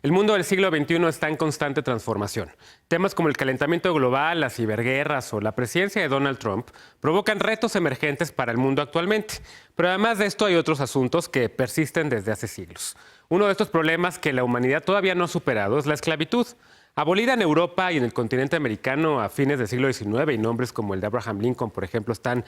El mundo del siglo XXI está en constante transformación. Temas como el calentamiento global, las ciberguerras o la presidencia de Donald Trump provocan retos emergentes para el mundo actualmente. Pero además de esto hay otros asuntos que persisten desde hace siglos. Uno de estos problemas que la humanidad todavía no ha superado es la esclavitud. Abolida en Europa y en el continente americano a fines del siglo XIX, y nombres como el de Abraham Lincoln, por ejemplo, están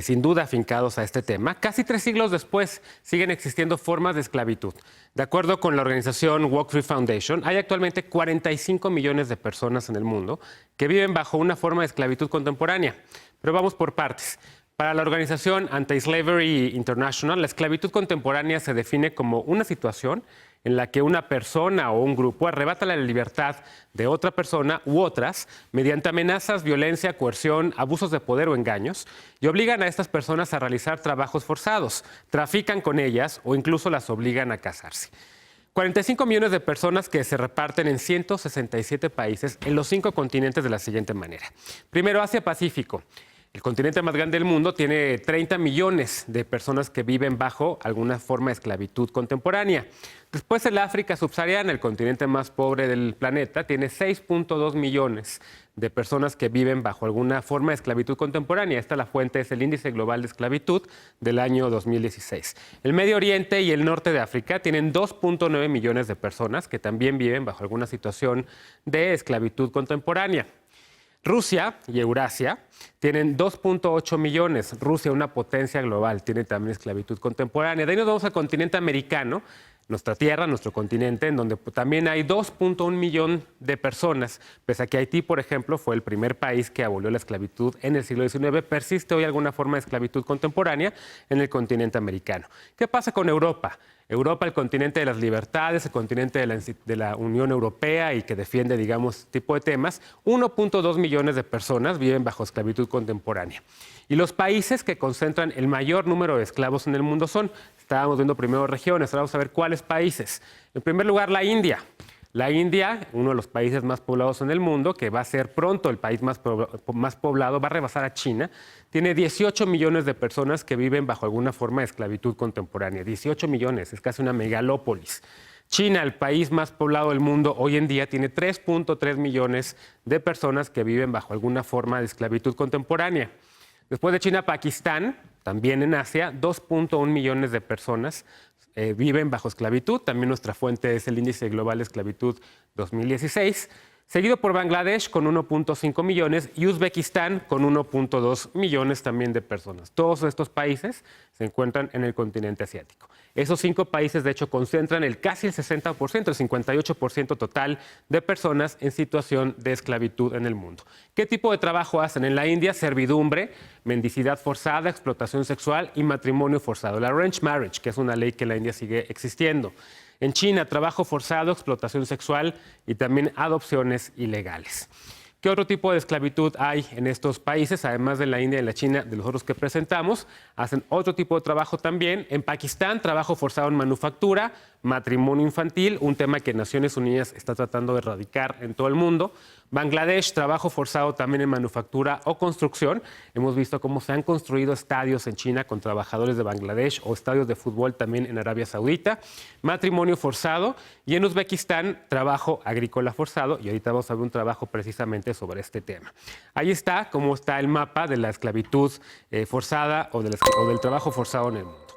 sin duda afincados a este tema. Casi 3 siglos después siguen existiendo formas de esclavitud. De acuerdo con la organización Walk Free Foundation, hay actualmente 45 millones de personas en el mundo que viven bajo una forma de esclavitud contemporánea. Pero vamos por partes. Para la organización Anti-Slavery International, la esclavitud contemporánea se define como una situación en la que una persona o un grupo arrebata la libertad de otra persona u otras mediante amenazas, violencia, coerción, abusos de poder o engaños, y obligan a estas personas a realizar trabajos forzados, trafican con ellas o incluso las obligan a casarse. 45 millones de personas que se reparten en 167 países en los 5 continentes de la siguiente manera. Primero, Asia-Pacífico. El continente más grande del mundo tiene 30 millones de personas que viven bajo alguna forma de esclavitud contemporánea. Después, el África subsahariana, el continente más pobre del planeta, tiene 6.2 millones de personas que viven bajo alguna forma de esclavitud contemporánea. La fuente es el Índice Global de Esclavitud del año 2016. El Medio Oriente y el norte de África tienen 2.9 millones de personas que también viven bajo alguna situación de esclavitud contemporánea. Rusia y Eurasia tienen 2.8 millones. Rusia, una potencia global, tiene también esclavitud contemporánea. De ahí nos vamos al continente americano, nuestra tierra, nuestro continente, en donde también hay 2.1 millón de personas. Pese a que Haití, por ejemplo, fue el primer país que abolió la esclavitud en el siglo XIX, persiste hoy alguna forma de esclavitud contemporánea en el continente americano. ¿Qué pasa con Europa? Europa, el continente de las libertades, el continente de la Unión Europea y que defiende, digamos, este tipo de temas, 1.2 millones de personas viven bajo esclavitud contemporánea. Y los países que concentran el mayor número de esclavos en el mundo son, estábamos viendo primero regiones, ahora vamos a ver cuáles países. En primer lugar, la India. La India, uno de los países más poblados en el mundo, que va a ser pronto el país más poblado, va a rebasar a China, tiene 18 millones de personas que viven bajo alguna forma de esclavitud contemporánea. 18 millones, es casi una megalópolis. China, el país más poblado del mundo, hoy en día tiene 3.3 millones de personas que viven bajo alguna forma de esclavitud contemporánea. Después de China, Pakistán, también en Asia, 2.1 millones de personas viven bajo esclavitud. También nuestra fuente es el Índice Global de Esclavitud 2016. Seguido por Bangladesh con 1.5 millones y Uzbekistán con 1.2 millones también de personas. Todos estos países se encuentran en el continente asiático. Esos 5 países, de hecho, concentran casi el 60%, el 58% total de personas en situación de esclavitud en el mundo. ¿Qué tipo de trabajo hacen? En la India, servidumbre, mendicidad forzada, explotación sexual y matrimonio forzado. La arranged marriage, que es una ley que en la India sigue existiendo. En China, trabajo forzado, explotación sexual y también adopciones ilegales. ¿Qué otro tipo de esclavitud hay en estos países? Además de la India y la China, de los otros que presentamos, hacen otro tipo de trabajo también. En Pakistán, trabajo forzado en manufactura, matrimonio infantil, un tema que Naciones Unidas está tratando de erradicar en todo el mundo. Bangladesh, trabajo forzado también en manufactura o construcción. Hemos visto cómo se han construido estadios en China con trabajadores de Bangladesh o estadios de fútbol también en Arabia Saudita. Matrimonio forzado. Y en Uzbekistán, trabajo agrícola forzado. Y ahorita vamos a ver un trabajo precisamente sobre este tema. Ahí está cómo está el mapa de la esclavitud forzada o del trabajo forzado en el mundo.